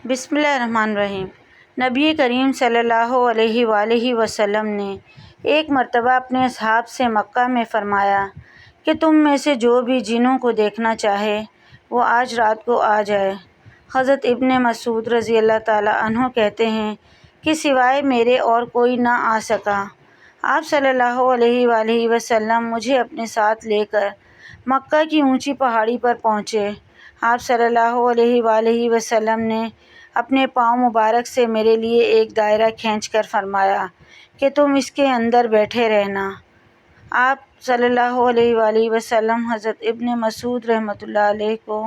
بسم اللہ الرحمن الرحیم۔ نبی کریم صلی اللہ علیہ وآلہ وسلم نے ایک مرتبہ اپنے اصحاب سے مکہ میں فرمایا کہ تم میں سے جو بھی جنوں کو دیکھنا چاہے وہ آج رات کو آ جائے۔ حضرت ابن مسعود رضی اللہ تعالیٰ عنہ کہتے ہیں کہ سوائے میرے اور کوئی نہ آ سکا۔ آپ صلی اللہ علیہ وآلہ وسلم مجھے اپنے ساتھ لے کر مکہ کی اونچی پہاڑی پر پہنچے۔ آپ صلی اللہ علیہ وآلہ وسلم نے اپنے پاؤں مبارک سے میرے لیے ایک دائرہ کھینچ کر فرمایا کہ تم اس کے اندر بیٹھے رہنا۔ آپ صلی اللہ علیہ وآلہ وسلم حضرت ابن مسعود رحمۃ اللہ علیہ کو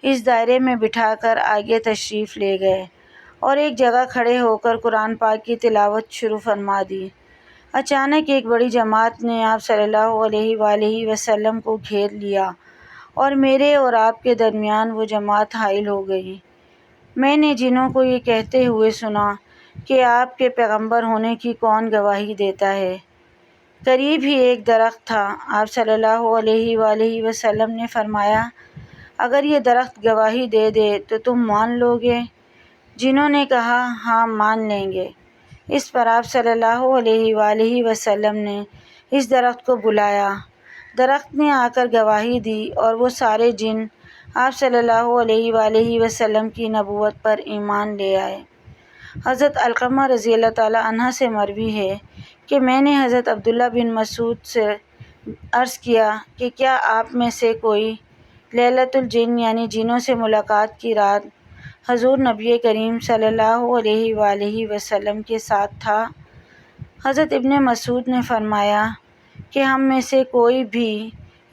اس دائرے میں بٹھا کر آگے تشریف لے گئے اور ایک جگہ کھڑے ہو کر قرآن پاک کی تلاوت شروع فرما دی۔ اچانک ایک بڑی جماعت نے آپ صلی اللہ علیہ وآلہ وسلم کو گھیر لیا اور میرے اور آپ کے درمیان وہ جماعت حائل ہو گئی۔ میں نے جنوں کو یہ کہتے ہوئے سنا کہ آپ کے پیغمبر ہونے کی کون گواہی دیتا ہے؟ قریب ہی ایک درخت تھا۔ آپ صلی اللہ علیہ وآلہ وسلم نے فرمایا، اگر یہ درخت گواہی دے دے تو تم مان لو گے؟ جنوں نے کہا، ہاں مان لیں گے۔ اس پر آپ صلی اللہ علیہ وآلہ وسلم نے اس درخت کو بلایا۔ درخت نے آ کر گواہی دی اور وہ سارے جن آپ صلی اللہ علیہ وآلہ وسلم کی نبوت پر ایمان لے آئے۔ حضرت علقمہ رضی اللہ تعالیٰ عنہ سے مروی ہے کہ میں نے حضرت عبداللہ بن مسعود سے عرض کیا کہ کیا آپ میں سے کوئی لیلۃ الجن یعنی جنوں سے ملاقات کی رات حضور نبی کریم صلی اللہ علیہ وآلہ وسلم کے ساتھ تھا؟ حضرت ابن مسعود نے فرمایا کہ ہم میں سے کوئی بھی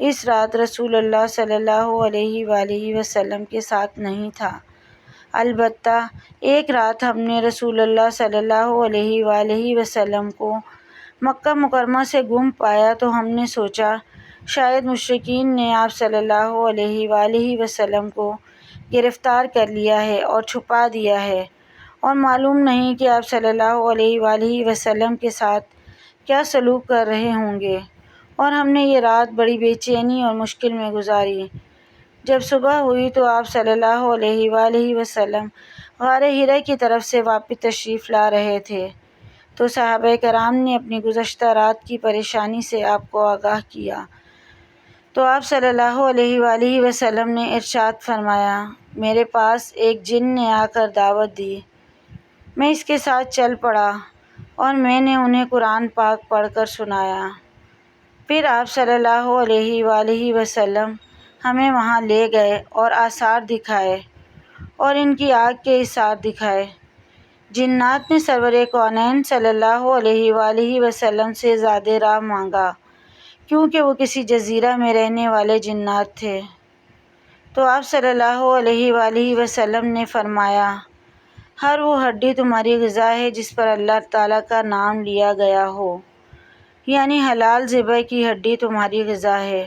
اس رات رسول اللہ صلی اللہ علیہ وآلہ وسلم کے ساتھ نہیں تھا، البتہ ایک رات ہم نے رسول اللہ صلی اللہ علیہ وآلہ وسلم کو مکہ مکرمہ سے گم پایا تو ہم نے سوچا شاید مشرکین نے آپ صلی اللہ علیہ وآلہ وسلم کو گرفتار کر لیا ہے اور چھپا دیا ہے اور معلوم نہیں کہ آپ صلی اللہ علیہ وآلہ وسلم کے ساتھ کیا سلوک کر رہے ہوں گے، اور ہم نے یہ رات بڑی بے چینی اور مشکل میں گزاری۔ جب صبح ہوئی تو آپ صلی اللہ علیہ وآلہ وسلم غار حرا کی طرف سے واپس تشریف لا رہے تھے تو صحابہ کرام نے اپنی گزشتہ رات کی پریشانی سے آپ کو آگاہ کیا تو آپ صلی اللہ علیہ وآلہ وسلم نے ارشاد فرمایا، میرے پاس ایک جن نے آ کر دعوت دی، میں اس کے ساتھ چل پڑا اور میں نے انہیں قرآن پاک پڑھ کر سنایا۔ پھر آپ صلی اللہ علیہ وآلہ وسلم ہمیں وہاں لے گئے اور آثار دکھائے اور ان کی آگ کے اثار دکھائے۔ جنات نے سرور کونین صلی اللہ علیہ وآلہ وسلم سے زاد راہ مانگا کیونکہ وہ کسی جزیرہ میں رہنے والے جنات تھے، تو آپ صلی اللہ علیہ وآلہ وسلم نے فرمایا، ہر وہ ہڈی تمہاری غذا ہے جس پر اللہ تعالیٰ کا نام لیا گیا ہو، یعنی حلال ذبح کی ہڈی تمہاری غذا ہے۔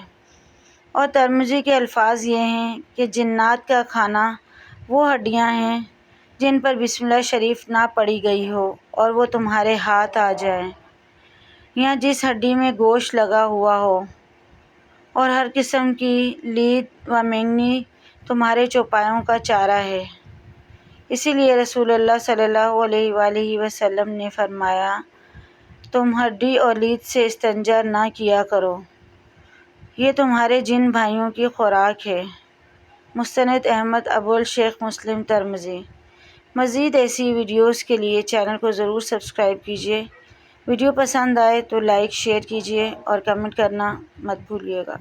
اور ترمذی کے الفاظ یہ ہیں کہ جنات کا کھانا وہ ہڈیاں ہیں جن پر بسم اللہ شریف نہ پڑھی گئی ہو اور وہ تمہارے ہاتھ آ جائیں، یا جس ہڈی میں گوشت لگا ہوا ہو، اور ہر قسم کی لید و مینگنی تمہارے چوپایوں کا چارہ ہے۔ اسی لیے رسول اللہ صلی اللہ علیہ وآلہ وسلم نے فرمایا، تم ہڈی اور لید سے استنجا نہ کیا کرو، یہ تمہارے جن بھائیوں کی خوراک ہے۔ مستند احمد ابو الشیخ مسلم ترمذی۔ مزید ایسی ویڈیوز کے لیے چینل کو ضرور سبسکرائب کیجیے۔ ویڈیو پسند آئے تو لائک شیئر کیجیے اور کمنٹ کرنا مت بھولیے گا۔